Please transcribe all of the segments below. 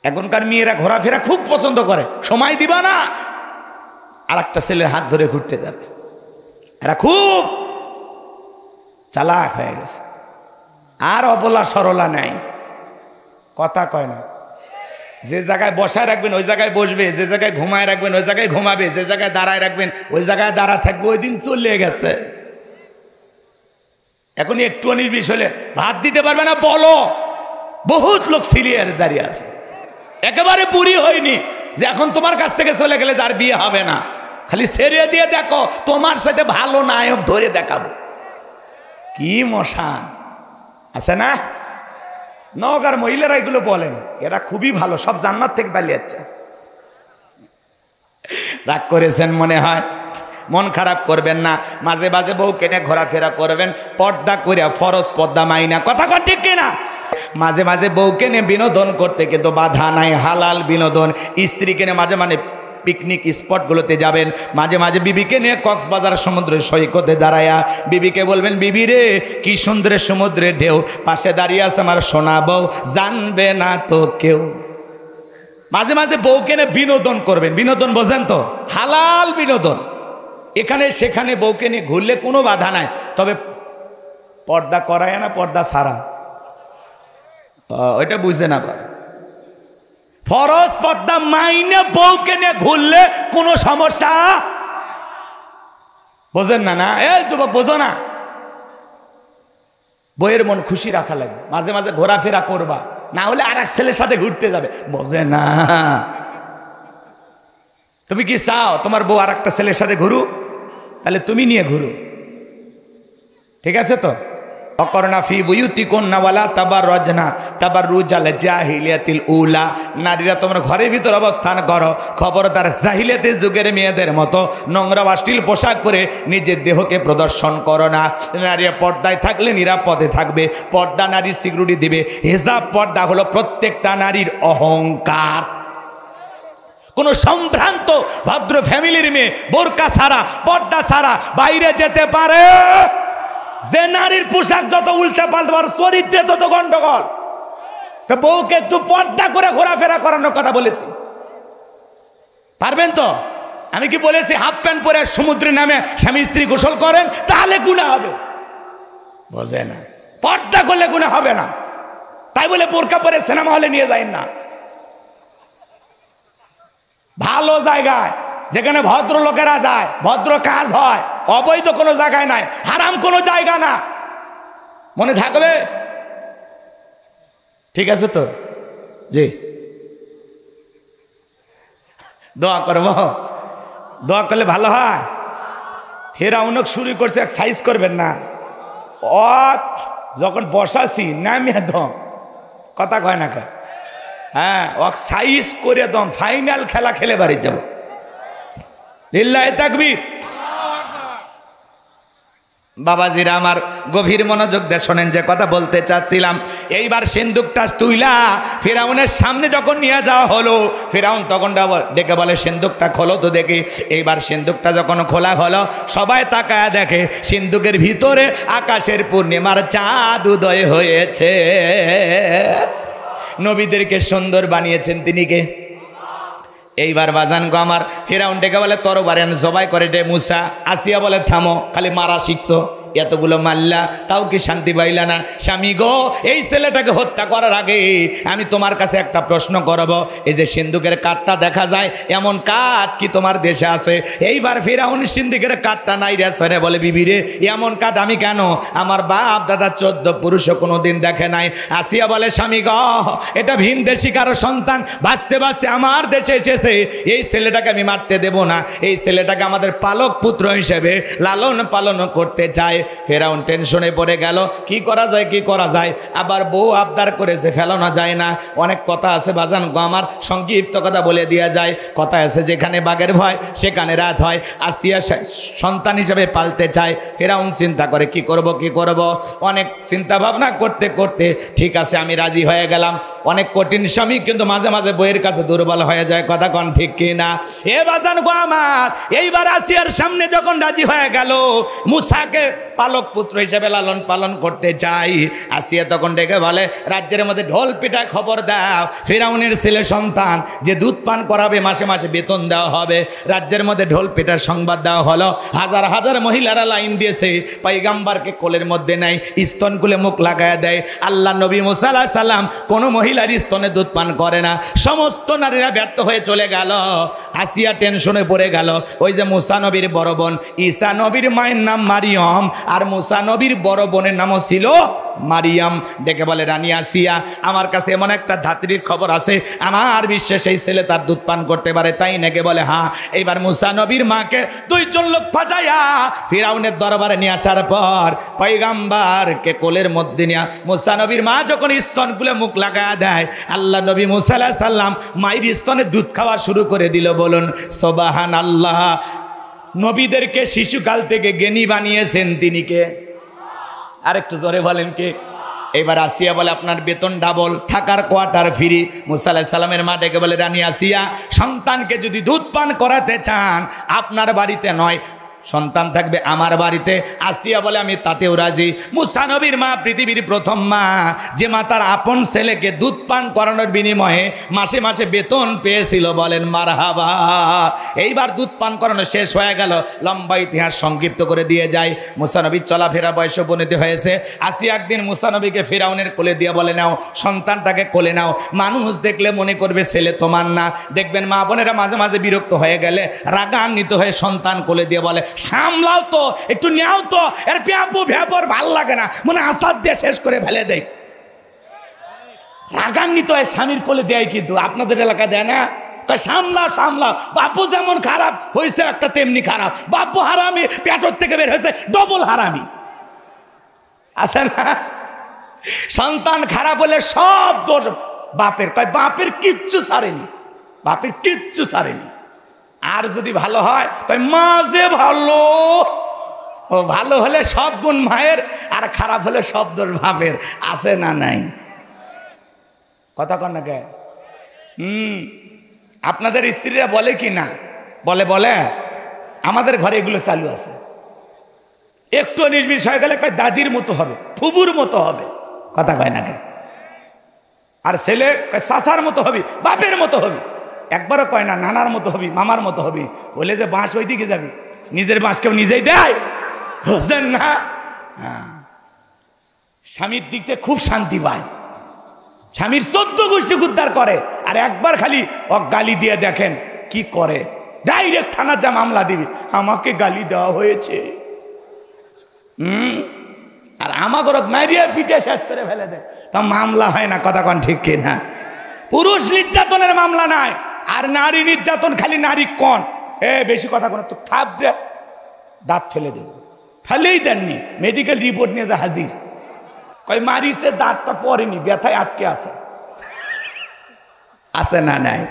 এখনকার মেয়েরা ঘোরাফেরা খুব পছন্দ করে, সময় দিবা না আর একটা ছেলের হাত ধরে ঘুরতে যাবে। এরা খুব চালাক হয়ে গেছে, আর অবলা সরলা নাই, কথা কয় না। যে জায়গায় বসায় রাখবেন ওই জায়গায় বসবে, যে জায়গায় ঘুমায় রাখবেন ওই জায়গায় ঘুমাবে, যে জায়গায় দাঁড়ায় রাখবেন ওই জায়গায় দাঁড়া থাকবে। ওই দিন চলে গেছে। এখন একটু নির্বিষ হলে ভাত দিতে পারবে না বলো, বহুত লোক সিরিয়ার দাঁড়িয়ে আছে, একেবারে পুরি হয়নি যে এখন তোমার কাছ থেকে চলে গেলে যার বিয়ে হবে না, খালি ছেড়ে দিয়ে দেখো তোমার সাথে ভালো নায়ক ধরে দেখাবো। কি মশান আছে না? নওগাঁর মহিলারা এগুলো বলেন, এরা খুবই ভালো, সব জান্নাত থেকে পালিয়ে যাচ্ছে। রাগ করেছেন মনে হয়, মন খারাপ করবেন না। মাঝে মাঝে বউ কেনে ঘোরাফেরা করবেন, পর্দা করিয়া, ফরজ পর্দা মাইনা, কথা কন ঠিক কিনা? মাঝে মাঝে বউকে নিয়ে বিনোদন করতে কিন্তু বাধা নাই, হালাল বিনোদন। স্ত্রীকে নিয়ে মাঝে মাঝে পিকনিক স্পটগুলোতে যাবেন, মাঝে মাঝে বিবিকে নিয়ে কক্সবাজার সমুদ্রের সৈকতে দাঁড়ায়া বিবিকে বলবেন, বিবি রে কি সুন্দর সমুদ্রের ঢেউ, পাশে দাঁড়িয়ে আছে আমার সোনা বউ, জানবে না তো কেউ। মাঝে মাঝে বউকে নিয়ে বিনোদন করবেন। বিনোদন বোঝেন তো? হালাল বিনোদন। এখানে সেখানে বউকে নিয়ে ঘুরলে কোনো বাধা নাই, তবে পর্দা করায় না পর্দা ছাড়া, ওইটা বুঝে না। ফরজ পর্দা মাইনে বউকে নিয়ে ঘুরলে কোনো সমস্যা বোঝেন না? না এই যুবক বোঝো না, বইয়ের মন খুশি রাখা লাগবে, মাঝে মাঝে ঘোরাফেরা করবা, না হলে আর এক ছেলের সাথে ঘুরতে যাবে, বোঝে না। তুমি কি চাও তোমার বউ আর একটা ছেলের সাথে ঘুরুক? তাহলে তুমি নিয়ে ঘুরো, ঠিক আছে তো? অকরনা ফি বুয়ুতিকুন্না ওয়ালা তাবাররাজনা তাবাররুজাল জাহিলিয়াতিল উলা। নারীরা তোমরা ঘরের ভিতর অবস্থান করো, খবরদার জাহিলিয়াতের যুগের মেয়েদের মতো নোংরা অশ্লীল পোশাক পরে নিজের দেহকে প্রদর্শন করো না। নারীরা পর্দায় থাকলে নিরাপদে থাকবে, পর্দা নারী সিকিউরিটি দিবে। হিজাব পর্দা হলো প্রত্যেকটা নারীর অহংকার। কোন সম্ভ্রান্ত ভদ্র ফ্যামিলির মেয়ে বোরকা ছাড়া, পর্দা ছাড়া বাইরে যেতে পারে? যে নারীর পোশাক যত উল্টা পাল্টা, চরিত্রে তত গন্ডগোল। তো বউকে একটু পর্দা করে ঘোরাফেরা করানোর কথা বলেছি, পারবেন তো? আমি কি বলেছি হাফ প্যান্ট পরে সমুদ্রে নামে স্বামী স্ত্রী গোসল করেন, তাহলে গুনাহ হবে? বোঝে না, পর্দা করলে গুনাহ হবে না। তাই বলে বোরকা পরে সিনেমা হলে নিয়ে যায় না। ভালো জায়গায় যেখানে ভদ্র লোকেরা যায়, ভদ্র কাজ হয়, অবৈধ কোনো জায়গায় নাই, হারাম কোনো জায়গা না, মনে থাকবে? ঠিক আছে তো? জি, দোয়া করব, দোয়া করলে ভালো হয়। ফেরাউনক শুরু করছে, সাইজ করবেন না, ও যখন বসাছি নামিয়ে দম, কথা কয় না কে? হ্যাঁ, ও সাইজ করে দম, ফাইনাল খেলা খেলে বাড়ি যাব। লিল্লাহি তাকবীর। বাবাজিরা আমার, গভীর মনোযোগ দিয়ে শোনেন যে কথা বলতে চাচ্ছিলাম। এইবার সিন্দুকটা তুইলা ফেরাউনের সামনে যখন নিয়ে যাওয়া হলো, ফেরাউন তখন ডেকে বলে, সিন্দুকটা খোলো তো দেখি। এইবার সিন্দুকটা যখন খোলা হলো, সবাই তাকায় দেখে সিন্দুকের ভিতরে আকাশের পূর্ণিমার চাঁদ উদয় হয়েছে। নবীদেরকে সুন্দর বানিয়েছেন তিনি কে? এইবার বাজান গো আমার, ফেরাউন ডেকে বলে, তরবারি জবাই করে দে মুসা। আসিয়া বলে, থামো, খালি মারা শিখছো, এতগুলো মাল্লা তাও কি শান্তি পাইলা না? স্বামী গো, এই ছেলেটাকে হত্যা করার আগে আমি তোমার কাছে একটা প্রশ্ন করব। এই যে সিন্দুকের কাঠটা দেখা যায়, এমন কাঠ কি তোমার দেশে আছে? এইবার ফেরাউন সিন্দুকের কাঠটা নাই রে সরে বলে, বিবি রে এমন কাঠ আমি কেন, আমার বাপ দাদা 14 পুরুষও কোনোদিন দেখে নাই। আসিয়া বলে, স্বামী গো, এটা ভিন দেশি কারো সন্তান, বাঁচতে বাঁচতে আমার দেশে এসেছে, এই ছেলেটাকে আমি মারতে দেব না, এই ছেলেটাকে আমাদের পালক পুত্র হিসেবে লালন পালন করতে চাই। ফেরাউন টেনশনে পড়ে গেল, কি করা যায়, কি করা যায়? আবার বউ আবদার করেছে, ফেলানো যায় না। অনেক কথা আছে বাজান গো আমার, সংক্ষিপ্ত কথা বলে দেওয়া যায়। কথা আছে, যেখানে বাঘের ভয় সেখানে রাত হয়। আসিয়া সন্তান হিসেবে পালতে চায়। ফেরাউন চিন্তা করে, কি করব, কি করব। অনেক চিন্তা ভাবনা করতে করতে ঠিক আছে আমি রাজি হয়ে গেলাম। অনেক কঠিন স্বামী কিন্তু মাঝে মাঝে বইয়ের কাছে দুর্বল হয়ে যায়, কথা কন ঠিক কি না? এ বাজান গো আমার, এইবার আসিয়ার সামনে যখন রাজি হয়ে গেল, মুসাকে পালক পুত্র হিসেবে লালন পালন করতে চাই। আসিয়া তখন ডেকে বলে, রাজ্যের মধ্যে ঢোল পিটা খবর দাও, ফিরাউনের ছেলে সন্তান যে দুধ পান করাবে মাসে মাসে বেতন দেওয়া হবে। রাজ্যের মধ্যে ঢোল পিটার সংবাদ দেওয়া হলো। হাজার হাজার মহিলারা লাইন দিয়েছে, পয়গম্বরকে কোলের মধ্যে নেয়, স্তন খুলে মুখ লাগায় দেয়। আল্লাহ নবী মুসা আলাইহিস সালাম কোনো মহিলার স্তনে দুধ পান করে না। সমস্ত নারীরা ব্যর্থ হয়ে চলে গেল। আসিয়া টেনশনে পড়ে গেল। ওই যে মুসা নবীর বড় বোন, ঈসা নবীর মায়ের নাম মারিয়ম, আর মুসা নবীর বড় বোনের নামও ছিল মারিয়াম। ডেকে বলে, রানী আসিয়া, আমার কাছে এমন একটা ধাত্রীর খবর আছে, আমার বিশ্বাস এই ছেলে তার দুধ পান করতে পারে। তাই নাকি? বলে হ্যাঁ। এইবার মুসা নবীর মাকে 2 লোক পাঠাইয়া ফিরাউনের দরবারে নিয়ে আসার পর পয়গম্বরকে কোলের মধ্যে নিয়ে মুসা নবীর মা যখন স্তনগুলো মুখ লাগায়া দেয়, আল্লাহ নবী মুসা আলাইহিস সালাম মায়ের স্তনে দুধ খাওয়া শুরু করে দিল। বলুন সুবহানাল্লাহ। নবীদেরকে শিশুকাল থেকে জ্ঞানী বানিয়েছেন তিনি কে? আরেকটু জোরে বলেন কে? এবার আসিয়া বলে, আপনার বেতন ডাবল, থাকার কোয়ার্টার ফ্রি। মুসা আলাইহিস সালামের মা ডেকে বলে, রানী আসিয়া, সন্তানকে যদি দুধ পান করাতে চান আপনার বাড়িতে নয়, সন্তান থাকবে আমার বাড়িতে। আসিয়া বলে, আমি তাতেও রাজি। মুসা নবীর মা পৃথিবীর প্রথম মা, যে মা তার আপন ছেলেকে দুধ পান করানোর বিনিময়ে মাসে মাসে বেতন পেয়েছিল। বলেন মারহাবা। এইবার দুধ পান করানো শেষ হয়ে গেল। লম্বা ইতিহাস সংক্ষিপ্ত করে দিয়ে যায়। মুসা নবীর চলাফেরা বয়স উপনীত হয়েছে। আসিয়া একদিন মুসা নবীকে ফিরাউনের কোলে দিয়ে বলে, নাও সন্তানটাকে কোলে নাও, মানুষ দেখলে মনে করবে ছেলে তোমার না। দেখবেন মা বোনেরা মাঝে মাঝে বিরক্ত হয়ে গেলে রাগান্বিত হয়ে সন্তান কোলে দিয়ে বলে, সামলাও তো, একটু নেও তো, এর ফ্যাপু ফ্যাপর ভাল লাগে না, মনে আসাদ দিয়ে শেষ করে ফেলে দেয়। রাগান্বিত হয়ে স্বামীর কোলে দেয়, কিন্তু আপনাদের এলাকা দেয় না। সামলাও সামলাও, বাপু যেমন খারাপ হয়েছে একটা তেমনি খারাপ, বাপু হারামি, পেটর থেকে বের হয়েছে ডবল হারামি, আছে না? সন্তান খারাপ হলে সব দোষ বাপের। কয় বাপের কিচ্ছু ছাড়েনি, বাপের কিচ্ছু ছাড়েনি। আর যদি ভালো হয় কয় মা যে ভালো। ও ভালো হলে সব গুণ মায়ের, আর খারাপ হলে সব দোষ বাপের, আছে না নাই? কথা কন না কে? আপনাদের স্ত্রীরা বলে কি না? বলে বলে আমাদের ঘরে এগুলো চালু আছে। একটু নির্বিষ হয়ে গেলে কয় দাদির মতো হবে, ফুবুর মতো হবে। কথা কয় না কে? আর ছেলে কয় চাচার মতো হবি, বাপের মতো হবি। একবারও কয় না নানার মতো হবি, মামার মতো হবি। বলে যে বাঁশ ওই দিকে যাবি, নিজের বাঁশ কেউ নিজেই দেয়, বুঝছেন না? স্বামীর দিক থেকে খুব শান্তি পায়, স্বামীর 14 গোষ্ঠী উদ্ধার করে। আর একবার খালি গালি দিয়ে দেখেন কি করে, ডাইরেক্ট থানার যা মামলা দিবি, আমাকে গালি দেওয়া হয়েছে। আর আমাকে মারিয়া ফিটে শেষ করে ফেলে দেয়, তা মামলা হয় না। কথা কন ঠিক কিনা? পুরুষ নির্যাতনের মামলা নাই, আর নারী নির্যাতন খালি নারী কন। বেশি কথা কোন তো থাপড়ে দাঁত ফেলে দেব, ফেলেই দেননি, মেডিকেল রিপোর্ট নিয়ে যা হাজির। কই মারিছে, দাঁতটা পড়েনি, ব্যথায় আটকে আছে, আছে না নাই?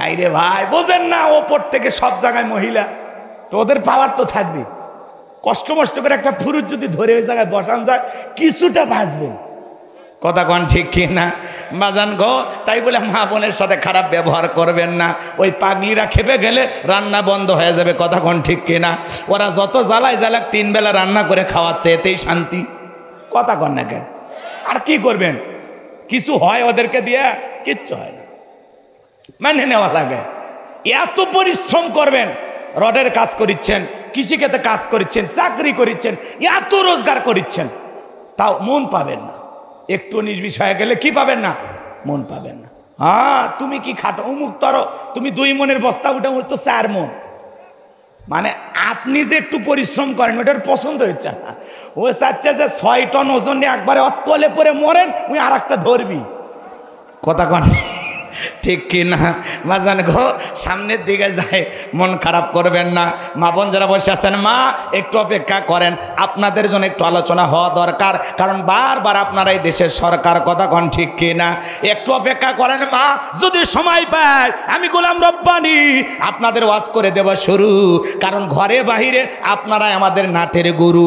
আইরে ভাই বোঝেন না, ওপর থেকে সব জায়গায় মহিলা, তো ওদের পাওয়ার তো থাকবে। কষ্ট মষ্ট করে একটা পুরুষ যদি ধরে ওই জায়গায় বসান যায়, কিছুটা বাঁচবেন। কথা কন ঠিক কি না? বাজান গো, তাই বলে মা বোনের সাথে খারাপ ব্যবহার করবেন না। ওই পাগলিরা খেপে গেলে রান্না বন্ধ হয়ে যাবে। কথা কন ঠিক কি না? ওরা যত জ্বালায় জ্বালাক 3 বেলা রান্না করে খাওয়াচ্ছে, এতেই শান্তি। কথা কন না কে? আর কি করবেন? কিছু হয় ওদেরকে দিয়ে? কিচ্ছু হয় না, মেনে নেওয়া লাগে। এত পরিশ্রম করবেন, রডের কাজ করিচ্ছেন, কৃষিক্ষেত্রে কাজ করিচ্ছেন, চাকরি করিচ্ছেন, এত রোজগার করিচ্ছেন, তাও মন পাবেন না। একটু নির্বিষ হয়ে গেলে কি পাবেন না? মন পাবেন না। হ্যাঁ, তুমি কি খাটো উমুক তরো, তুমি 2 মনের বস্তা উঠে তো 4 মন। মানে আপনি যে একটু পরিশ্রম করেন ওটার পছন্দ হচ্ছে না। ও চাচ্ছে যে 6 টন ওজন নিয়ে একবারে অতলে পরে মরেন, ওই আর একটা ধরবি। কথা কন ঠিক কি না? বাজান গো, সামনের দিকে যায়, মন খারাপ করবেন না। মা বোন যারা বসে আছেন, মা একটু অপেক্ষা করেন, আপনাদের জন্য একটু আলোচনা হওয়া দরকার, কারণ বারবার আপনারা এই দেশের সরকার। কথা কন ঠিক কি না? একটু অপেক্ষা করেন মা, যদি সময় পায় আমি গোলাম রব্বানি আপনাদের ওয়াজ করে দেব শুরু, কারণ ঘরে বাহিরে আপনারাই আমাদের নাটের গুরু।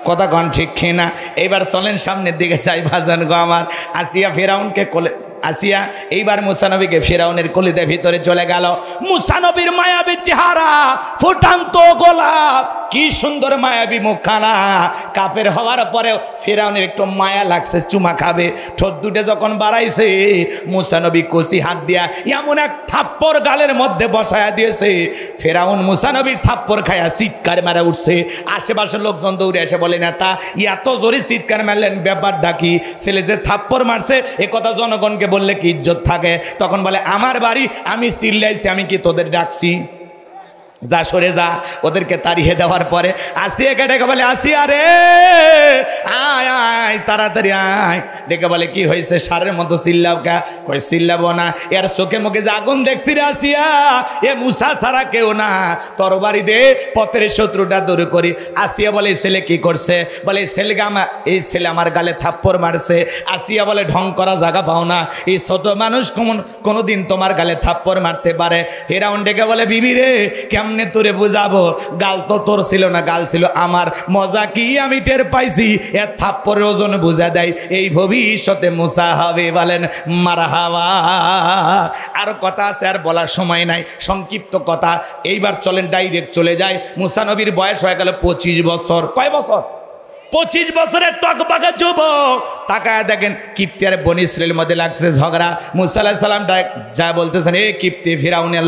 কথা কন ঠিক কি না? এইবার চলেন সামনের দিকে যাই বাজান গো আমার। আসিয়া ফিরাউনকে কোলে, আসিয়া এইবার মুসা নবীকে ফিরাউনের কলিতে ভিতরে চলে গেল। মুসা নবীর মায়াবী চেহারা, ফুটান্ত গোলাপ, কি সুন্দর মায়াবী মুখখানা। কাফের হওয়ার পরেও ফিরআউনের একটু মায়া লাগছে, চুমা খাবে। ঠোঁট দুটে যখন বাড়াইছে, মুসা নবী কষি হাত দিয়া এমন এক থাপ্পড় গালের মধ্যে বসায়া দিয়েছে। ফিরআউন মুসা নবীর থাপ্পড় খায়া চিৎকার মারা উঠছে। আশেপাশের লোকজন দৌড়ে এসে বলে, নেতা এত জোরে চিৎকার মারলেন, ব্যাপারটা কি? ছেলে যে থাপ্পড় মারছে এ কথা জনগণকে বললে কি ইজ্জত থাকে? তখন বলে, আমার বাড়ি, আমি চিল্লাইছি, আমি কি তোদের ডাকছি? যা সরে যা। ওদেরকে তাড়িয়ে দেওয়ার পরে আসিয়াকে ডেকে বলে, আসিয়া রে আয় আয় তাড়াতাড়ি আয়। ডেকে বলে, কি হয়েছে? সারের মতো চিল্লাও কা? কই চিল্লাবো না, এর চোখে মুখে যে আগুন দেখছি রে আসিয়া, এ মুসা ছাড়া কেউ না, তরবারি দে পথের শত্রুটা দূর করি। আসিয়া বলে, এই ছেলে কি করছে? বলে, এই ছেলে আমার গালে থাপ্পড় মারছে। আসিয়া বলে, ঢং করা জায়গা পাও না, এই ছোট মানুষ কোনোদিন তোমার গালে থাপ্পড় মারতে পারে? ফিরআউন ডেকে বলে, বিবি রে কেমনে তোরে বুঝাবো? গাল তো তোর ছিল না, গাল ছিল আমার। মজা কি আমি টের পাইছি, এর থাপ্পড়ের ওজন বুঝা দেয়। এই ভবিষ্যতে মুসা হবে, বলেন মারহাবা। আর কথা আছে, আর বলার সময় নাই, সংক্ষিপ্ত কথা। এইবার চলেন ডাইরেক্ট চলে যায়। মুসা নবীর বয়স হয়ে গেল 25 বছর। কয় বছর? 25 বছরের টকবাকা যুবক। তাকায় দেখেন কিপ্তি আর বনি ইসরাইলের মধ্যে লাগছে ঝগড়া। মুসা আলাইহিস সালাম যা বলতেছেন, এ কিপ্তি, ফিরআউনের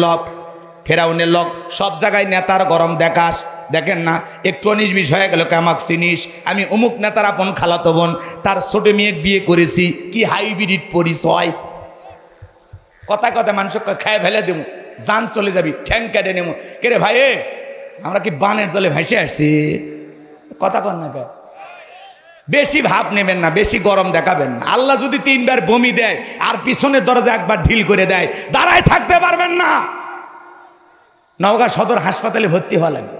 লোক সব জায়গায় নেতার গরম দেখাস। দেখেন না, একটু 19-20 হয়ে গেল, আমাকে চিনিস? আমি অমুক নেতার আপন খালাতো বোন, তার ছোট মেয়ে বিয়ে করেছি। কি হাইব্রিড পরিচয়! কথা কথা মানুষ খায় ফেলে দেবো, জান চলে যাবি, ঠ্যাং কেটে নেবো। কে রে ভাই, আমরা কি বানের জলে ভেসে আসছি? কথা কন না, বেশি ভাব নেবেন না, বেশি গরম দেখাবেন না। আল্লাহ যদি 3 বার বমি দেয় আর পিছনের দরজা একবার ঢিল করে দেয়, দাঁড়ায় থাকতে পারবেন না। নওগাঁ সদর হাসপাতালে ভর্তি হওয়া লাগবে।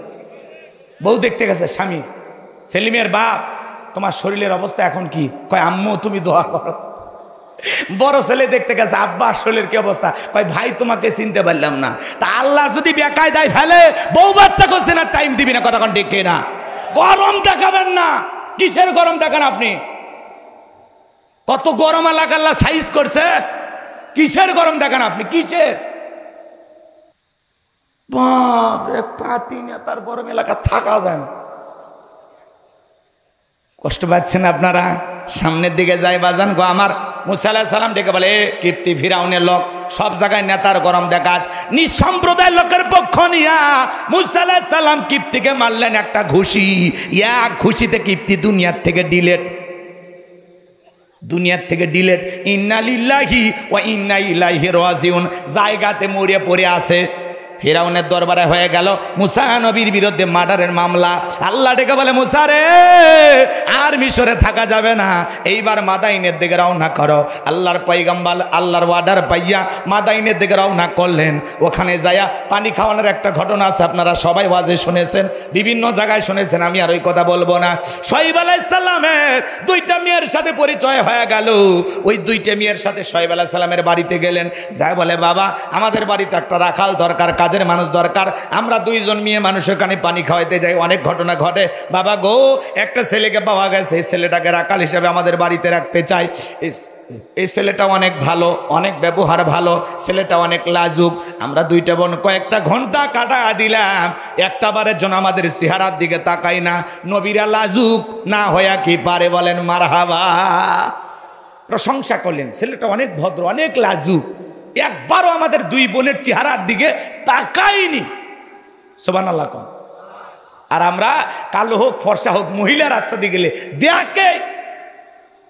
বউ দেখতে গেছে স্বামী, সেলিমের বাপ, তোমার শরীরের অবস্থা এখন কি? কয় আম্মু তুমি দোয়া করো। বড় ছেলে দেখতে গেছে, আব্বা শরীরের কি অবস্থা? কয় ভাই তোমাকে চিনতে পারলাম না। তা আল্লাহ যদি বেকায়দায় ফেলে, বউ বাচ্চা করছে না, টাইম দিবি না। কথা কোন ঠিক না? গরম দেখাবেন না। কিসের গরম দেখান আপনি? কত গরম এলাকা আল্লাহ সাইজ করছে, কিসের গরম দেখান আপনি? কিসের? বাপরে, তার গরম এলাকা থাকা যায় না। কষ্ট পাচ্ছেন আপনারা? সামনের দিকে যায় বাজান গো আমার। মুসা আলাইহিস সালাম ডেকে বলে, কিপ্তি ফিরআউনের লোক, সব জায়গায় নেতার গরম দেখাস। নিঃসম্প্রদায়ের লোকের পক্ষ নিয়া মুসা আলাইহিস সালাম কিপ্তিকে মারলেন একটা ঘুষি। এক ঘুষিতে কিপ্তি দুনিয়ার থেকে ডিলেট। ইন্না লিল্লাহি ওয়া ইন্না ইলাইহি রাজিউন, জায়গাতে মরে পড়ে আছে। ফিরআউনের দরবারে হয়ে গেল মুসা নবীর বিরুদ্ধে মার্ডারের মামলা। আল্লাহ ডেকে বলে, মুসা রে আর মিশরে থাকা যাবে না, এইবার মাদাইনের দিকে রওনা করো। আল্লাহর পয়গম্বর আল্লাহর ওয়ার্ডার পাইয়া মাদাইনের দিকে রওনা করলেন। ওখানে যায়া পানি খাওয়ানোর একটা ঘটনা আছে, আপনারা সবাই ওয়াজে শুনেছেন, বিভিন্ন জায়গায় শুনেছেন, আমি আর ওই কথা বলবো না। শুআয়ব আলাইহিস সালামের 2টা মেয়ের সাথে পরিচয় হয়ে গেল। ওই 2টা মেয়ের সাথে শুআয়ব আলাইহিস সালামের বাড়িতে গেলেন। যাই বলে, বাবা আমাদের বাড়িতে একটা রাখাল দরকার, কাজের মানুষ দরকার। আমরা 2 জন মেয়ে মানুষ ওখানে পানি খাওয়াইতে যাই, অনেক ঘটনা ঘটে। বাবা গো, একটা ছেলেকে পাওয়া গেছে, এই ছেলেটাকে রাখাল হিসেবে আমাদের বাড়িতে রাখতে চাই। এই ছেলেটা অনেক ভালো, অনেক ব্যবহার ভালো, ছেলেটা অনেক লাজুক। আমরা 2টা বোন কয়েকটা ঘন্টা কাটা দিলাম, একটা বারের জন্য আমাদের চেহারার দিকে তাকাই না। নবীরা লাজুক না হইয়া কি পারে? বলেন মারহাবা। প্রশংসা করলেন, ছেলেটা অনেক ভদ্র, অনেক লাজুক, একবারও আমাদের 2 বোনের চেহারার দিকে তাকাইনি। সুবহানাল্লাহ। আর আমরা কালো হোক ফর্সা হোক, মহিলা রাস্তা দিয়ে গেলে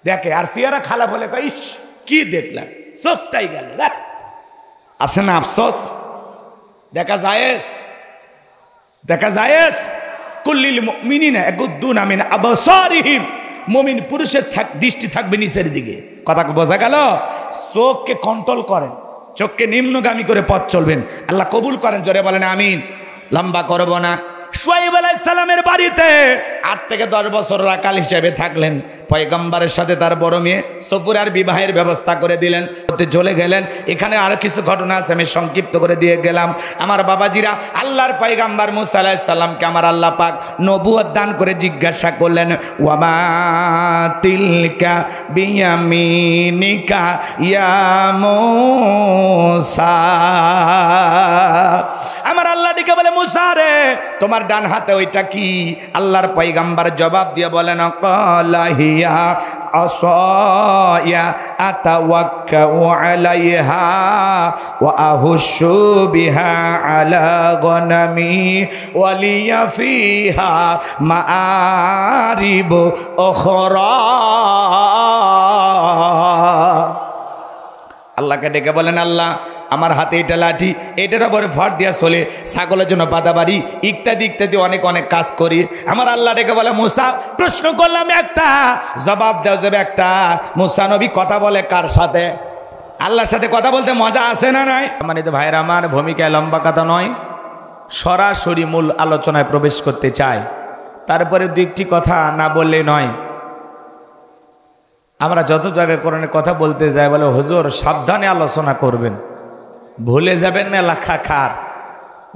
দেখে আর চেহারা খালা বলে, ইস কি দেখলাম, চোখটাই গেল। আছে না আফসোস? দেখা যায় কুল্লিল মুমিনিনা ইয়াগুদ্দুনা মিন আবসারিহিম, মুমিন পুরুষের দৃষ্টি থাকবে নিচের দিকে। কথা বোঝা গেল? চোখকে কন্ট্রোল করেন, চোখকে নিম্নগামী করে পথ চলবেন, আল্লাহ কবুল করেন। জোরে বলেন আমিন। লম্বা করব না। শুআয়ব আলাইহিস সালামের বাড়িতে 8 থেকে 10 বছর রাখাল হিসেবে থাকলেন। পয়গম্বরের সাথে তার বড় মেয়ে সফুরার বিবাহের ব্যবস্থা করে দিলেন, চলে গেলেন। এখানে আরো কিছু ঘটনা আছে, আমি সংক্ষিপ্ত করে দিয়ে গেলাম। আমার বাবাজিরা, আল্লাহর পয়গম্বর মুসা আলাইহিস সালামকে আমার আল্লাহ পাক নবুয়ত দান করে জিজ্ঞাসা করলেন, ওয়ামা তিলকা বিয়ামিনিকা ইয়া মুসা। আমার আল্লাহ ডেকে বলে, মুসা রে তোমার ডান হাতে ওইটা কি? আল্লাহর পয়গম্বর জবাব দিয়ে বলেন ক্বালা হিয়া আসায়া আতাওয়াক্কাউ আলাইহা ওয়া আহুশু বিহা আলা গনামি ওয়া লিয়া ফিহা মাআরিব উখরা। আল্লাহকে ডেকে বলেন আল্লাহ আমার হাতে এটা লাঠি, এটার উপরে ফট দিয়া চলে, ছাগলের জন্য বাদাবাড়ি ইত্যাদি ইত্যাদি অনেক অনেক কাজ করি। আমার আল্লাহ ডেকে বলে মুসা প্রশ্ন করলাম একটা, জবাব দেওয়া যাবে একটা। মুসা নবী কথা বলে কার সাথে? আল্লাহর সাথে কথা বলতে মজা আছে না নাই? মানে তো ভাইরা আমার ভূমিকায় লম্বা কথা নয়, সরাসরি মূল আলোচনায় প্রবেশ করতে চাই। তারপরে দু একটি কথা না বললে নয়। আমরা যত জায়গায় কোরআনের কথা বলতে যাই বলে হুজুর সাবধানে আলোচনা করবেন, ভুলে যাবেন না এলাকা কার।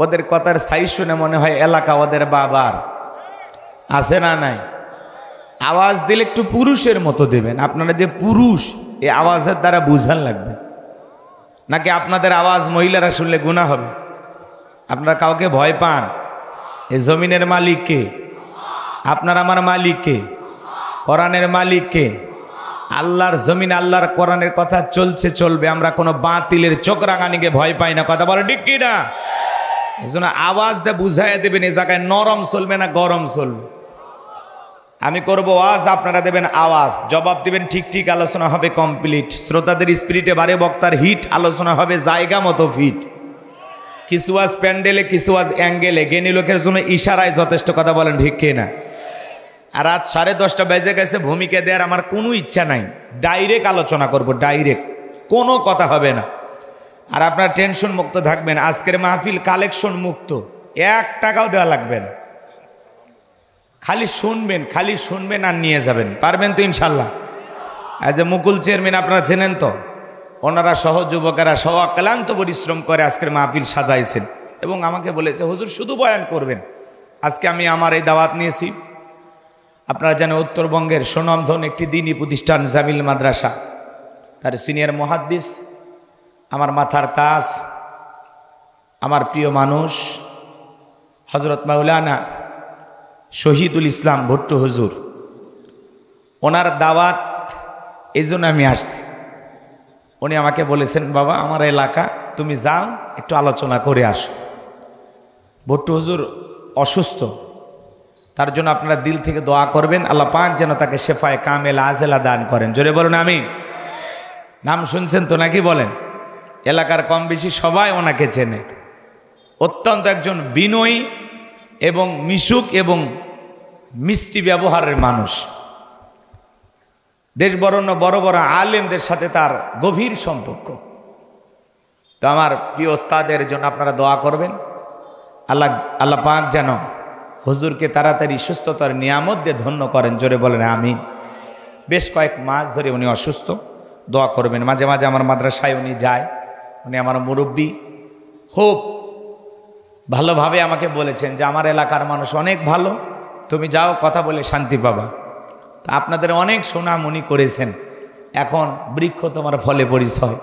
ওদের কথার সাইজ শুনে মনে হয় এলাকা ওদের বাবার। আছে না নাই? আওয়াজ দিলে একটু পুরুষের মতো দেবেন। আপনারা যে পুরুষ এই আওয়াজের দ্বারা বুঝান লাগবে, নাকি আপনাদের আওয়াজ মহিলারা শুনলে গুনাহ হবে? আপনারা কাউকে ভয় পান? এই জমিনের মালিক কে? আপনার আমার মালিক কে? কোরআনের মালিক কে? আল্লাহর জমিন আল্লাহর কোরআনের কথা চলছে, চলবে। আমরা কোনো বাতিলের চোখ রাঙানিকে ভয় পাই না। কথা বলে ঠিক কি না? এজন্য আওয়াজ দিয়ে বুঝাইয়া দেবেন এই জায়গায় নরম চলবে না গরম চলবে। আমি করব ওয়াজ, আপনারা দেবেন আওয়াজ, জবাব দিবেন ঠিক ঠিক, আলোচনা হবে কমপ্লিট। শ্রোতাদের স্পিরিটে বারে বক্তার হিট, আলোচনা হবে জায়গা মতো ফিট। কিছু আজ প্যান্ডেলে, কিছু আজ অ্যাঙ্গেলে, জ্ঞানী লোকের জন্য ইশারায় যথেষ্ট। কথা বলেন ঠিক কি না? আর রাত 10:30 বেজে গেছে, ভূমিকা দেওয়ার আমার কোনো ইচ্ছা নাই। ডাইরেক্ট আলোচনা করব, ডাইরেক্ট, কোনো কথা হবে না। আর আপনার টেনশন মুক্ত থাকবেন। আজকের মাহফিল কালেকশন মুক্ত, 1 টাকাও দেওয়া লাগবে না। খালি শুনবেন, খালি শুনবেন আর নিয়ে যাবেন। পারবেন তো ইনশাল্লাহ? আজ মুকুল চেয়ারম্যান আপনারা চেনেন তো, ওনারা সহ যুবকেরা সহ অক্লান্ত পরিশ্রম করে আজকের মাহফিল সাজাইছেন এবং আমাকে বলেছে হুজুর শুধু বয়ান করবেন। আজকে আমি আমার এই দাওয়াত নিয়েছি। আপনারা জানেন উত্তরবঙ্গের সুনামধন একটি দ্বীনি প্রতিষ্ঠান জামিল মাদ্রাসা, তার সিনিয়র মুহাদ্দিস, আমার মাথার তাজ, আমার প্রিয় মানুষ হযরত মাওলানা শহীদুল ইসলাম ভুট্টো হুজুর, ওনার দাওয়াত এই জন্য আমি আসছি। উনি আমাকে বলেছেন বাবা আমার এলাকা তুমি যাও একটু আলোচনা করে আসো। ভুট্টো হুজুর অসুস্থ, তার জন্য আপনারা দিল থেকে দোয়া করবেন আল্লাহ পাক যেন তাকে শেফায়ে কামেল আজেলা দান করেন। জোরে বলুন আমিন। নাম শুনছেন তো নাকি বলেন? এলাকার কম বেশি সবাই ওনাকে চেনে। অত্যন্ত একজন বিনয়ী এবং মিশুক এবং মিষ্টি ব্যবহারের মানুষ। দেশ বরণ্য বড় বড় আলেমদের সাথে তার গভীর সম্পর্ক। তো আমার প্রিয় ওস্তাদের জন্য আপনারা দোয়া করবেন আল্লাহ পাক যেন হুজুরকে তাড়াতাড়ি সুস্থতার নিয়ামত দিয়ে ধন্য করেন। জোরে বলেন আমিন। বেশ কয়েক মাস ধরে উনি অসুস্থ, দোয়া করবেন। মাঝে মাঝে আমার মাদ্রাসায় উনি যায়, উনি আমার মুরব্বী, খুব ভালোভাবে আমাকে বলেছেন যে আমার এলাকার মানুষ অনেক ভালো, তুমি যাও কথা বলে শান্তি পাবা। তা আপনাদের অনেক সুনাম উনি করেছেন। এখন বৃক্ষ তোমার ফলে পরিচয়।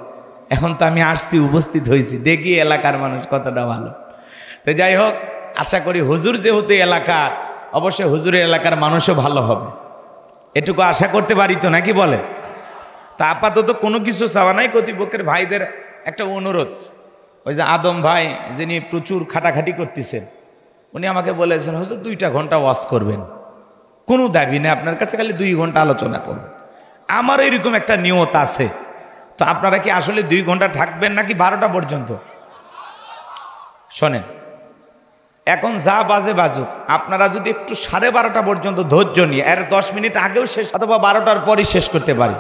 এখন তো আমি আসছি, উপস্থিত হয়েছি, দেখি এলাকার মানুষ কতটা ভালো। তো যাই হোক, আশা করি হুজুর যেহেতু এলাকার, অবশ্যই হুজুরের এলাকার মানুষও ভালো হবে, এটুকু আশা করতে পারি তো নাকি বলে? তা আপাতত কোনো কিছু চাওয়া নাই। কর্তৃপক্ষের ভাইদের একটা অনুরোধ, ওই যে আদম ভাই যিনি প্রচুর খাটাখাটি করতেছেন, উনি আমাকে বলেছেন হুজুর 2টা ঘন্টা ওয়াজ করবেন, কোনো দাবি নেই আপনার কাছে, খালি 2 ঘন্টা আলোচনা করবেন। আমার এরকম একটা নিয়ত আছে। তো আপনারা কি আসলে 2 ঘন্টা থাকবেন নাকি 12টা পর্যন্ত? শোনেন, এখন যা বাজে বাজুক, আপনারা যদি একটু 12:30 পর্যন্ত ধৈর্য নিয়ে, এর 10 মিনিট আগেও শেষ অথবা 12টার পরই শেষ করতে পারি।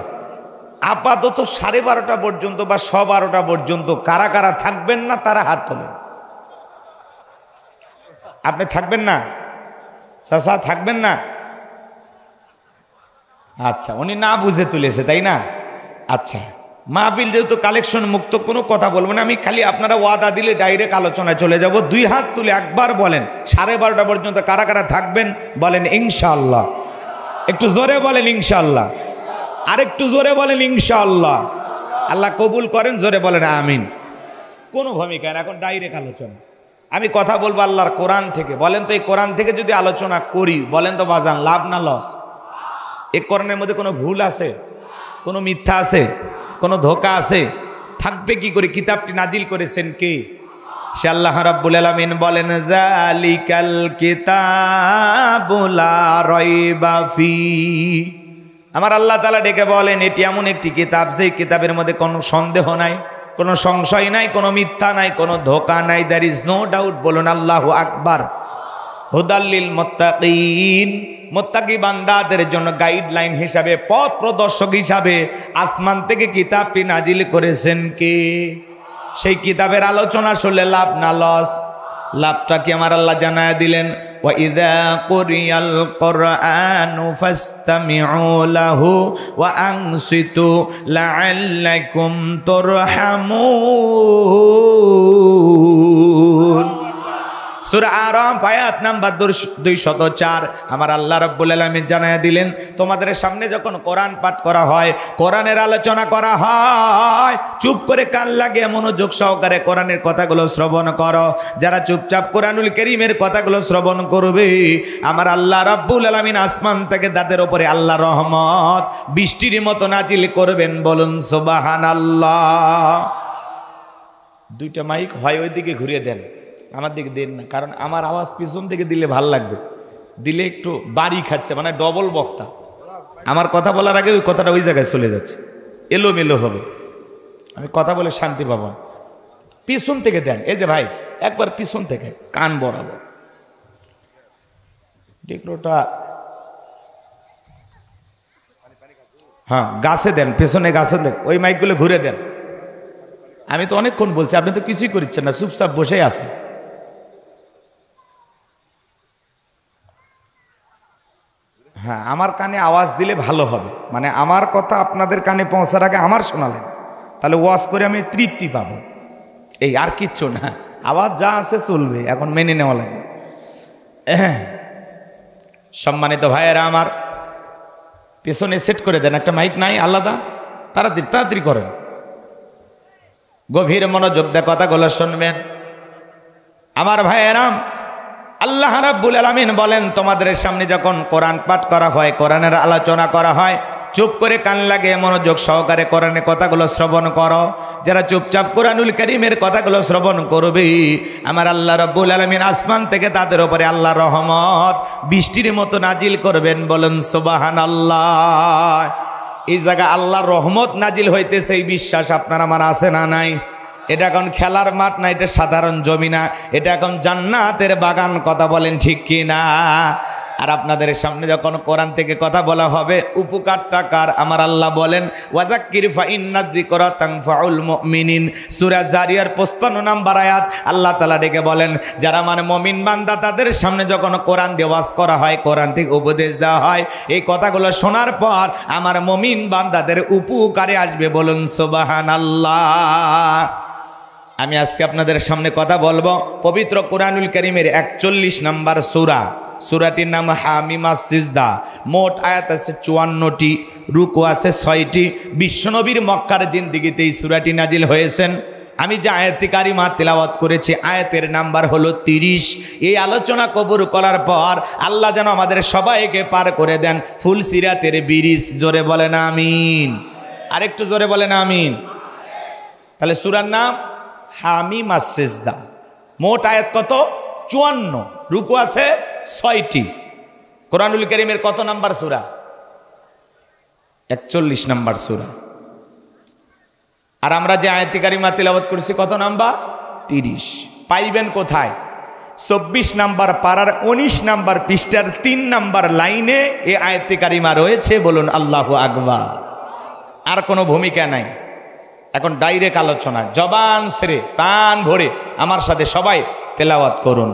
আপাতত 12:30 পর্যন্ত বা 12:15 পর্যন্ত কারা কারা থাকবেন না তারা হাত তোলেন। আপনি থাকবেন না? চাচা থাকবেন না? আচ্ছা, উনি না বুঝে তুলেছে তাই না? আচ্ছা, মাহফিল যেহেতু কালেকশন মুক্ত, কোনো কথা বলবো না আমি। খালি আপনারা ওয়াদা দিলে ডাইরেক্ট আলোচনায় চলে যাব। 2 হাত তুলে একবার বলেন 12:30 পর্যন্ত কারা কারা থাকবেন, বলেন ইনশাআল্লাহ। একটু জোরে বলেন ইনশাআল্লাহ। আরেকটু জোরে বলেন ইনশাআল্লাহ। আল্লাহ কবুল করেন, জোরে বলেন আমিন। কোনো ভূমিকা না, এখন ডাইরেক্ট আলোচনা। আমি কথা বলবো আল্লাহর কোরআন থেকে। বলেন তো এই কোরআন থেকে যদি আলোচনা করি, বলেন তো বাজান লাভ না লস? এই কোরআনের মধ্যে কোনো ভুল আছে? কোনো মিথ্যা আছে? কোনো ধোঁকা আছে? থাকবে কি করে? কিতাবটি নাজিল করেছেন কে? সে আল্লাহ রাব্বুল আলামিন বলেন যালিকাল কিতাবু লা রাইবা ফি। আমার আল্লাহ তাআলা ডেকে বলেন এটি এমন একটি কিতাব, যেই কিতাবের মধ্যে কোনো সন্দেহ নাই, কোনো সংশয় নাই, কোনো মিথ্যা নাই, কোনো ধোঁকা নাই। There is no doubt. বলুন আল্লাহু আকবার। হুদাল্লিল মুত্তাকিন, মুত্তাকি বান্দাদের জন্য গাইডলাইন হিসাবে, পথ প্রদর্শক হিসাবে আসমান থেকে কিতাবটি নাজিল করেছেন কে? সেই কিতাবের আলোচনা শুনলে লাভ না লস? লাভটা কি আমার আল্লাহ জানায় দিলেন, ওয়া ইযা কুরিয়াল কুরআনু ফাসতামিউ লাহু ওয়া আনসিতু লাআল্লাকুম তুরহামুন। সূরা আরাফ আয়াত নাম্বার 204। আমার আল্লাহ রাব্বুল আলামিন জানায়া দিলেন তোমাদের সামনে যখন কোরআন পাঠ করা হয়, কোরআনের আলোচনা করা হয়, চুপ করে কান লাগিয়ে মনোযোগ সহকারে কোরআনের কথাগুলো শ্রবণ করো। যারা চুপচাপ কোরআনুল কারীমের কথাগুলো শ্রবণ করবে, আমার আল্লাহ রাব্বুল আলামিন আসমান থেকে তাদের উপরে আল্লাহর রহমত বৃষ্টির মতো নাজিল করবেন। বলুন সুবহানাল্লাহ। দুইটা মাইক হয় ওইদিকে ঘুরিয়ে দেন, আমার দিকে দেন না, কারণ আমার আওয়াজ পিছন থেকে দিলে ভাল লাগবে। দিলে একটু বাড়ি খাচ্ছে, মানে ডবল বক্তা। আমার কথা বলার আগে ওই কথাটা ওই জায়গায় চলে যাচ্ছে, এলোমেলো হবে। আমি কথা বলে শান্তি পাবো। পিছন থেকে দেন। এই যে ভাই, একবার পিছন থেকে কান বরাবর ডিক্রোটা, হ্যাঁ গাছে দেন, পেছনে গাছে দেন। ওই মাইকগুলো ঘুরে দেন। আমি তো অনেকক্ষণ বলছি, আপনি তো কিছুই করছেন না, চুপচাপ বসেই আছেন। হ্যাঁ, আমার কানে আওয়াজ দিলে ভালো হবে, মানে আমার কথা আপনাদের কানে পৌঁছার আগে আমার শোনালেন, তাহলে ওয়াজ করে আমি তৃপ্তি পাবো। এই আর কিচ্ছু না, আওয়াজ যা আছে চলবে, এখন মেনে নেওয়া লাগবে। সম্মানিত ভাইয়েরা আমার, পেছনে সেট করে দেন একটা মাইক, নাই আলাদা, তাড়াতাড়ি তাড়াতাড়ি করেন। গভীর মনোযোগ দিয়ে কথাগুলো শুনবেন আমার ভাইয়েরা। আল্লাহ রাব্বুল আলামিন বলেন তোমাদের সামনে যখন কোরআন পাঠ করা হয়, কোরআনের আলোচনা করা হয়, চুপ করে কান লাগিয়ে মনোযোগ সহকারে কোরআনের কথাগুলো শ্রবণ করো। যারা চুপচাপ কোরআনুল কারীমের কথাগুলো শ্রবণ করবে, আমার আল্লাহ রাব্বুল আলামিন আসমান থেকে তাদের উপরে আল্লাহর রহমত বৃষ্টির মতো নাজিল করবেন। বলুন সুবহানাল্লাহ। এই জায়গা আল্লাহর রহমত নাজিল হইতেছে, এই বিশ্বাস আপনার আমার আছে না নাই? এটা এখন খেলার মাঠ না, এটা সাধারণ জমি না, এটা এখন জান্নাতের বাগান। কথা বলেন ঠিক কি না? আর আপনাদের সামনে যখন কোরআন থেকে কথা বলা হবে, উপকারটা কার? আমার আল্লাহ বলেন ওয়াযাক্কির ফাইন্নায যিকরা তানফাউল মুমিনিন। সূরা জারিয়ার 55 নম্বর আয়াত আল্লাহ তাআলা ডেকে বলেন যারা মানে মুমিন বান্দা, তাদের সামনে যখন কোরআন দিয়ে ওয়াজ করা হয়, কোরআন থেকে উপদেশ দেওয়া হয়, এই কথাগুলো শোনার পর আমার মুমিন বান্দাদের উপকারে আসবে। বলুন সুবহানাল্লাহ। আমি আজকে আপনাদের সামনে কথা বলবো পবিত্র কোরআনুল কারীমের 41 নম্বর সূরা। সূরাটির নাম হামিমাস সিজদা। মোট আয়াত আছে 54টি, রুকু আছে 6টি। বিশ্বনবীর মক্কার জিন্দেগিতে এই সূরাটি নাজিল হয়েছেন। আমি যে আয়াতে কারিমা তেলাওয়াত করেছি, আয়াতের নাম্বার হলো 30। এই আলোচনা কবুল করার পর আল্লাহ যেন আমাদের সবাইকে পার করে দেন ফুল সিরাতের ব্রিজ। জোরে বলেন আমিন। আরেকটু জোরে বলেন আমিন। তাহলে সূরার নাম হামিমাস সিজদা। মোট আয়াত কত? 54। রুকু আছে 6টি। কোরআনুল কারীমের কত নাম্বার সূরা? 41 নাম্বার সূরা। আর আমরা যে আয়াতে কারিমা তিলাওয়াত করেছি কত নাম্বার? 30। পাইবেন কোথায়? 24 নাম্বার পারার 19 নাম্বার পৃষ্ঠার 3 নাম্বার লাইনে এই আয়াতে কারিমা রয়েছে। বলুন আল্লাহু আকবার। আর কোনো ভূমিকা নাই। এখন ডাইরেক্ট আলোচনা, জবান ছেড়ে কান ভরে আমার সাথে সবাই তেলাওয়াত করুন।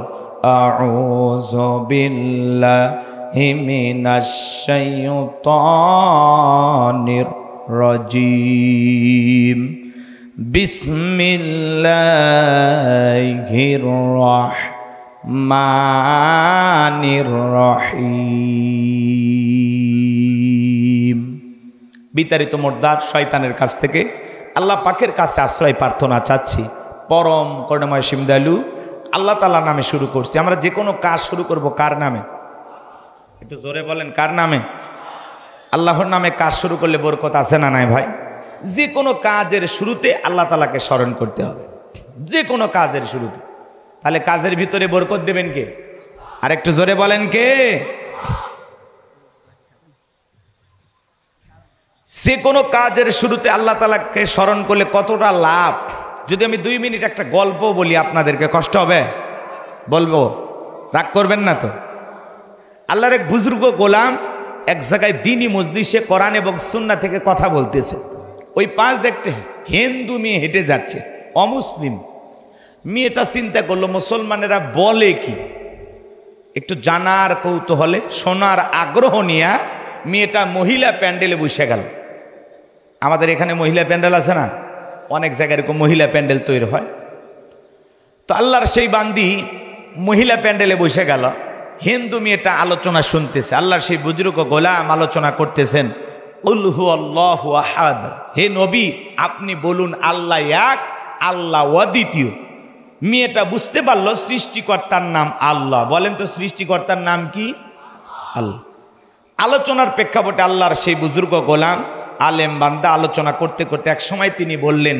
আউযু বিল্লাহি মিনাশ শাইতানির রাজিম। বিসমিল্লাহির রাহমানির রহিম। বিতাড়িত মোর্দার শয়তানের কাছ থেকে আল্লাহ পাকের কাছে আশ্রয় প্রার্থনা চাচ্ছি। পরম করুণাময় সিমদালু আল্লাহ তাআলার নামে শুরু করছি। আমরা যে কোনো কাজ শুরু করব কার নামে? একটু জোরে বলেন, কার নামে? আল্লাহর নামে কাজ শুরু করলে বরকত আছে না নাই ভাই? যে কোনো কাজের শুরুতে আল্লাহ তাআলাকে স্মরণ করতে হবে, যে কোনো কাজের শুরুতে। তাহলে কাজের ভিতরে বরকত দেবেন কে? আর একটু জোরে বলেন কে? যে কোনো কাজের শুরুতে আল্লাহ তাআলাকে স্মরণ করলে কতটা লাভ। যদি আমি 2 মিনিট একটা গল্প বলি আপনাদেরকে, কষ্ট হবে? বলবো, রাগ করবেন না তো? আল্লাহর এক বুজুর্গ গোলাম এক জায়গায় দ্বীনি মজলিসে কোরআন এবং সুন্নাহ থেকে কথা বলতেছে। ওই পাশ দেখতে হিন্দু মেয়ে হেঁটে যাচ্ছে, অমুসলিম। মেয়েটা চিন্তা করলো মুসলমানেরা বলে কি, একটু জানার কৌতূহলে, শোনার আগ্রহ নিয়ে মেয়েটা মহিলা প্যান্ডেলে বসে গেল। আমাদের এখানে মহিলা প্যান্ডেল আছে না? অনেক জায়গায় এরকম মহিলা প্যান্ডেল তৈরি হয়। তো আল্লাহর সেই বান্দি মহিলা প্যান্ডেলে বসে গেল। হিন্দু মেয়েটা আলোচনা শুনতেছে। আল্লাহর সেই বুজুর্গ গোলাম আলোচনা করতেছেন, কুল হু আল্লাহু আহাদ, হে নবী আপনি বলুন আল্লাহ এক, আল্লাহ অদ্বিতীয়। মেয়েটা বুঝতে পারলো সৃষ্টিকর্তার নাম আল্লাহ। বলেন তো সৃষ্টিকর্তার নাম কি? আল্লাহ। আলোচনার প্রেক্ষাপটে আল্লাহর সেই বুজুর্গ গোলাম আলেম বান্দা আলোচনা করতে করতে এক সময় তিনি বললেন,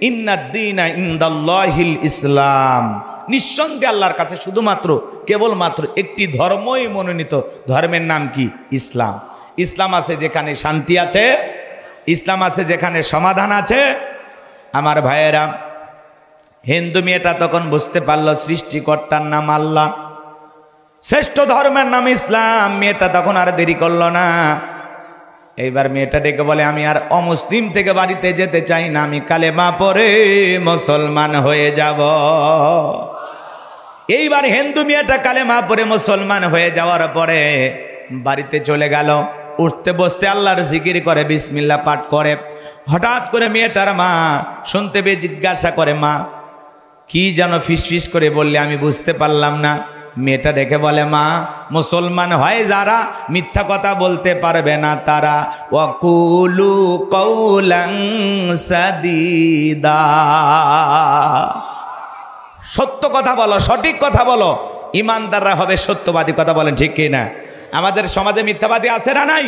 ইন্নাদ-দীনা ইনদাল্লাহিল ইসলাম, নিঃসন্দেহে আল্লাহর কাছে শুধুমাত্র কেবলমাত্র একটি ধর্মই মনোনীত, ধর্মের নাম কি? ইসলাম। ইসলাম আছে যেখানে শান্তি আছে, ইসলাম আছে যেখানে সমাধান আছে। আমার ভাইয়েরা, হিন্দু মেয়েটা তখন বুঝতে পারলো সৃষ্টিকর্তার নাম আল্লাহ, শ্রেষ্ঠ ধর্মের নাম ইসলাম। মেয়েটা তখন আর দেরি করলো না। এইবার মেয়েটা ডেকে বলে, আমি আর অমুসলিম থেকে বাড়িতে যেতে চাই না, আমি কালেমা পড়ে মুসলমান হয়ে যাব। এইবার হিন্দু মেয়েটা কালেমা পড়ে মুসলমান হয়ে যাওয়ার পরে বাড়িতে চলে গেল। উঠতে বসতে আল্লাহর জিকির করে, বিসমিল্লাহ পাঠ করে। হঠাৎ করে মেয়েটার মা শুনতে পেয়ে জিজ্ঞাসা করে, মা কি যেন ফিসফিস করে বললে, আমি বুঝতে পারলাম না। মেয়েটা ডেকে বলে, মা মুসলমান হয় যারা মিথ্যা কথা বলতে পারবে না তারা, ওয়াকুলু কওলান সাদীদা, সত্য কথা বলো, সঠিক কথা বলো, ইমানদাররা হবে সত্যবাদী। কথা বলেন ঠিক কি না? আমাদের সমাজে মিথ্যাবাদী আছে না নাই?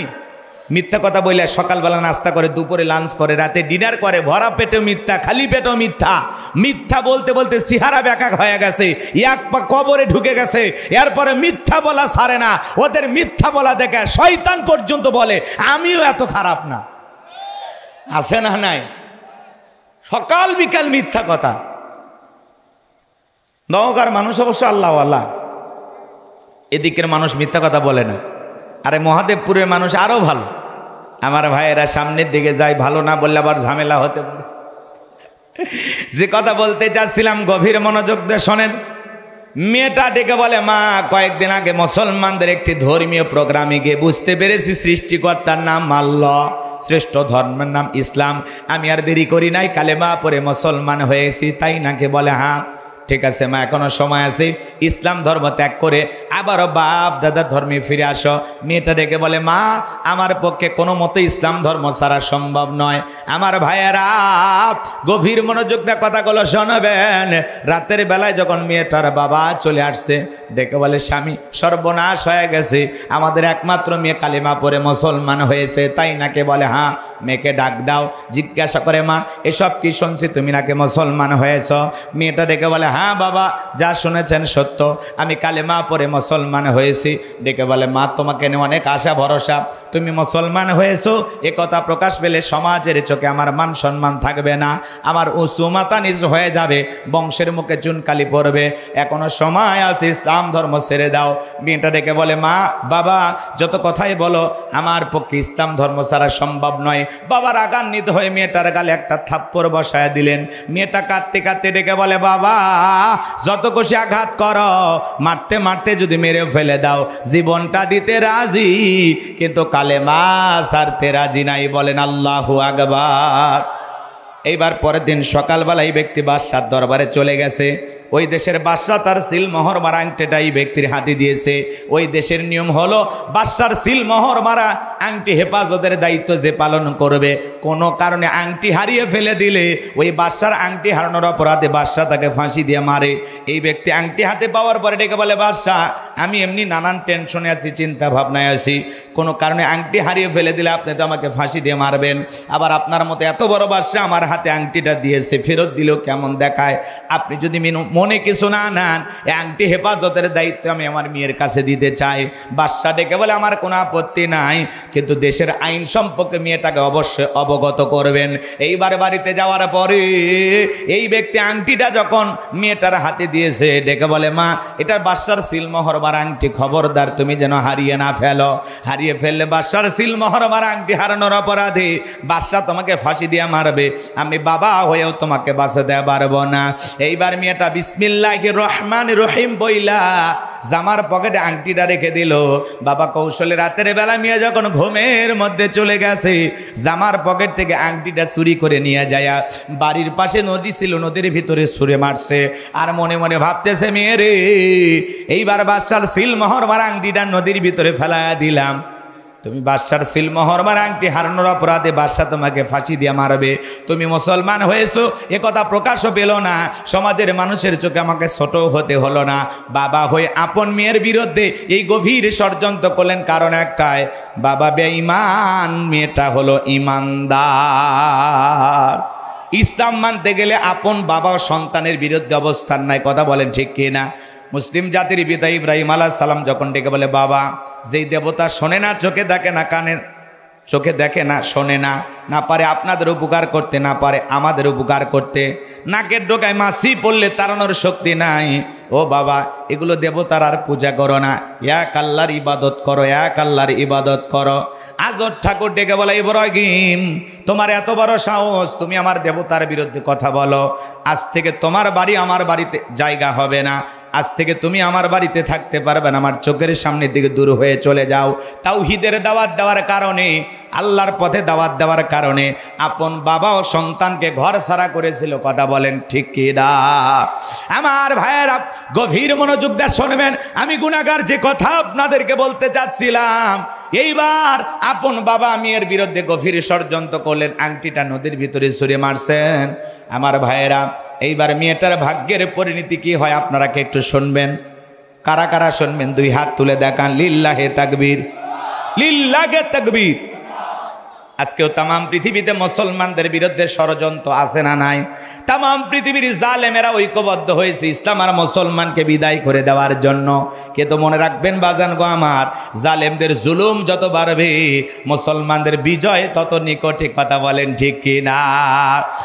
মিথ্যা কথা বলে সকালবেলা নাস্তা করে, দুপুরে লাঞ্চ করে, রাতে ডিনার করে, ভরা পেটেও মিথ্যা, খালি পেটেও মিথ্যা। মিথ্যা বলতে বলতে চেহারা ব্যাকা হয়ে গেছে, এক পা কবরে ঢুকে গেছে। এরপরে মিথ্যা বলা ছাড়ে না। ওদের মিথ্যা বলা দেখে শয়তান পর্যন্ত বলে আমিও এত খারাপ না। আছে না নাই? সকাল বিকাল মিথ্যা কথা। নওগাঁর মানুষ অবশ্য আল্লাহ আল্লাহ, এদিকের মানুষ মিথ্যা কথা বলে না। আরে মহাদেবপুরের মানুষ আরো ভালো। আমার ভাইয়েরা সামনের দিকে যায়, ভালো না বললে আবার ঝামেলা হতে পারে। যে কথা বলতে চাচ্ছিলাম গভীর মনোযোগ দিয়ে শোনেন। মেয়েটা ডেকে বলে, মা কয়েকদিন আগে মুসলমানদের একটি ধর্মীয় প্রোগ্রামে গিয়ে বুঝতে পেরেছি সৃষ্টিকর্তার নাম আল্লাহ, শ্রেষ্ঠ ধর্মের নাম ইসলাম। আমি আর দেরি করি নাই, কালেমা পড়ে মুসলমান হয়েছি। তাই নাকি? বলে হ্যাঁ। ঠিক আছে মা, এখনো সময় আছে, ইসলাম ধর্ম ত্যাগ করে আবারও বাপ দাদার ধর্মে ফিরে আসো। মেয়েটা ডেকে বলে, মা আমার পক্ষে কোনো মতে ইসলাম ধর্ম ছাড়া সম্ভব নয়। আমার ভাইয়েরা গভীর মনোযোগ দিয়ে কথাগুলো শোনবেন। রাতের বেলায় যখন মেয়েটার বাবা চলে আসছে, ডেকে বলে, স্বামী সর্বনাশ হয়ে গেছে, আমাদের একমাত্র মেয়ে কালিমা পড়ে মুসলমান হয়েছে। তাই নাকি? বলে হ্যাঁ। মেয়েকে ডাক দাও। জিজ্ঞাসা করে, মা এসব কি শুনছি, তুমি নাকি মুসলমান হয়েছ? মেয়েটা ডেকে বলে, হ্যাঁ বাবা, যা শুনেছেন সত্য, আমি কালেমা পড়ে মুসলমান হয়েছি। ডেকে বলে, মা তোমাকে নিয়ে অনেক আশা ভরসা, তুমি মুসলমান হয়েছো, এ কথা প্রকাশ পেলে সমাজের চোখে আমার মান সম্মান থাকবে না, আমার উঁচু মাথা নিজ হয়ে যাবে, বংশের মুখে চুনকালি পড়বে। এখনো সময় আছে, ইসলাম ধর্ম ছেড়ে দাও। মেয়েটা ডেকে বলে, মা বাবা যত কথাই বলো, আমার পক্ষে ইসলাম ধর্ম ছাড়া সম্ভব নয়। বাবা রাগান্বিত হয়ে মেয়েটার গালে একটা থাপ্পড় বসায় দিলেন। মেয়েটা কাঁদতে কাঁদতে ডেকে বলে, বাবা যত খুশি আঘাত করো, মারতে মারতে যদি মেরে ফেলে দাও, জীবনটা দিতে রাজি, কিন্তু কালেমা ছাড়তে রাজি নাই। বলেন আল্লাহু আকবার। এইবার পরের দিন সকালবেলা এই ব্যক্তি বাদশার দরবারে চলে গেছে। ওই দেশের বাদশা তার সিলমোহর মারা আংটিটা এই ব্যক্তির হাতে দিয়েছে। ওই দেশের নিয়ম হলো বাদশার সিলমোহর মারা আংটি হেফাজতের দায়িত্ব যে পালন করবে, কোনো কারণে আংটি হারিয়ে ফেলে দিলে ওই বাদশার আংটি হারানোর অপরাধে বাদশা তাকে ফাঁসি দিয়ে মারে। এই ব্যক্তি আংটি হাতে পাওয়ার পরে ডেকে বলে, বাদশাহ আমি এমনি নানান টেনশনে আছি, চিন্তা ভাবনায় আছি, কোনো কারণে আংটি হারিয়ে ফেলে দিলে আপনি তো আমাকে ফাঁসি দিয়ে মারবেন, আবার আপনার মতো এত বড় বাদশা আমার হাতে আংটিটা দিয়েছে, ফেরত দিলেও কেমন দেখায়, আপনি যদি মনে কিছু না নেন এই আংটি হেফাজতের দায়িত্ব আমি আমার মেয়ের কাছে দিতে চাই। বাদশা ডেকে বলে, আমার কোনো আপত্তি নাই, কিন্তু দেশের আইন সম্পর্কে মেয়েটাকে অবশ্যই অবগত করবেন। এইবার বাড়িতে যাওয়ার পরে এই ব্যক্তি আংটিটা যখন মেয়েটার হাতে দিয়েছে, ডেকে বলে, মা এটা বাদশার সিলমোহর মারা আংটি, খবরদার তুমি যেন হারিয়ে না ফেলো, হারিয়ে ফেললে বাদশার সিলমোহর মারা আংটি হারানোর অপরাধে বাদশা তোমাকে ফাঁসি দিয়ে মারবে, আমি বাবা হয়েও তোমাকে বাঁচাতে পারবো না। এইবার মেয়েটা বিসমিল্লাহির রহমানির রহিম বইলা জামার পকেটে আংটিটা রেখে দিল। বাবা কৌশলে রাতের বেলা মেয়ে যখন ঘুমের মধ্যে চলে গেছে, জামার পকেট থেকে আংটিটা চুরি করে নিয়ে যায়, বাড়ির পাশে নদী ছিল, নদীর ভিতরে ছুঁড়ে মারছে, আর মনে মনে ভাবতেছে, মেয়ে রে এইবার বাদশার সিলমোহর মারা আংটিটা নদীর ভিতরে ফেলাইয়া দিলাম, তুমি বাদশার সিলমোহর মারা আংটি হারানোর অপরাধে বাদশা তোমাকে ফাঁসি দিয়ে মারবে, তুমি মুসলমান হয়েছো এ কথা প্রকাশও পেল না, সমাজের মানুষের চোখে আমাকে ছোট হতে হলো না, বাবা হয়ে আপন মেয়ের বিরুদ্ধে এই গভীর ষড়যন্ত্র করলেন, কারণ একটাই, বাবা বেঈমান, মেয়েটা হলো ইমানদার। ইসলাম মানতে গেলে আপন বাবা ও সন্তানের বিরুদ্ধে অবস্থান নাই, কথা বলেন ঠিক কিনা? মুসলিম জাতির পিতা ইব্রাহিম আলাইহিস সালাম যখন ডেকে বলে, বাবা যেই দেবতা শোনে না, চোখে দেখে না, কানে চোখে দেখে না, শোনে না, না পারে আপনাদের উপকার করতে, না পারে আমাদের উপকার করতে, নাকের ডোকায় মাছি পড়লে তাড়ানোর শক্তি নাই, ও বাবা এগুলো দেবতার আর পূজা করো না, এক আল্লাহর ইবাদত করো, এক আল্লাহর ইবাদত করো। আজর ঠাকুর ডেকে বলে, ইব্রাহিম তোমার এত বড় সাহস, তুমি আমার দেবতার বিরুদ্ধে কথা বলো, আজ থেকে তোমার বাড়ি আমার বাড়িতে জায়গা হবে না, আজ থেকে তুমি আমার বাড়িতে থাকতে পারবে না, আমার চোখের সামনের দিকে দূর হয়ে চলে যাও। তাওহীদের দাওয়াত দেওয়ার কারণে, আল্লাহর পথে দাওয়াত দেওয়ার কারণে আপন বাবা ও সন্তানকে ঘর ছাড়া করেছিল, কথা বলেন ঠিক কি না? আমার ভাইয়েরা গভীর মনোযোগ দিয়ে শুনবেন, আমি গুনাহগার যে কথা আপনাদেরকে বলতে চাচ্ছিলাম, এইবার আপন বাবা মেয়ের বিরুদ্ধে গভীর ষড়যন্ত্র করলেন, আংটিটা নদীর ভিতরে ছুঁড়ে মারছেন। আমার ভাইয়েরা এইবার মেয়েটার ভাগ্যের পরিণতি কি হয় আপনারা কি একটু শুনবেন? কারা কারা শুনবেন দুই হাত তুলে দেখান, লিল্লাহে তাকবীর, লিল্লাহে তাকবীর। আজকেও তামাম পৃথিবীতে মুসলমানদের বিরুদ্ধে ষড়যন্ত্র আছে না নাই? তামাম পৃথিবীর জালেমেরা ঐক্যবদ্ধ হয়েছে ইসলাম আর মুসলমানকে বিদায় করে দেওয়ার জন্য। কিন্তু মনে রাখবেন বাজান গো আমার, জালেমদের জুলুম যত বাড়বে মুসলমানদের বিজয় তত নিকটে, কথা বলেন ঠিক কিনা?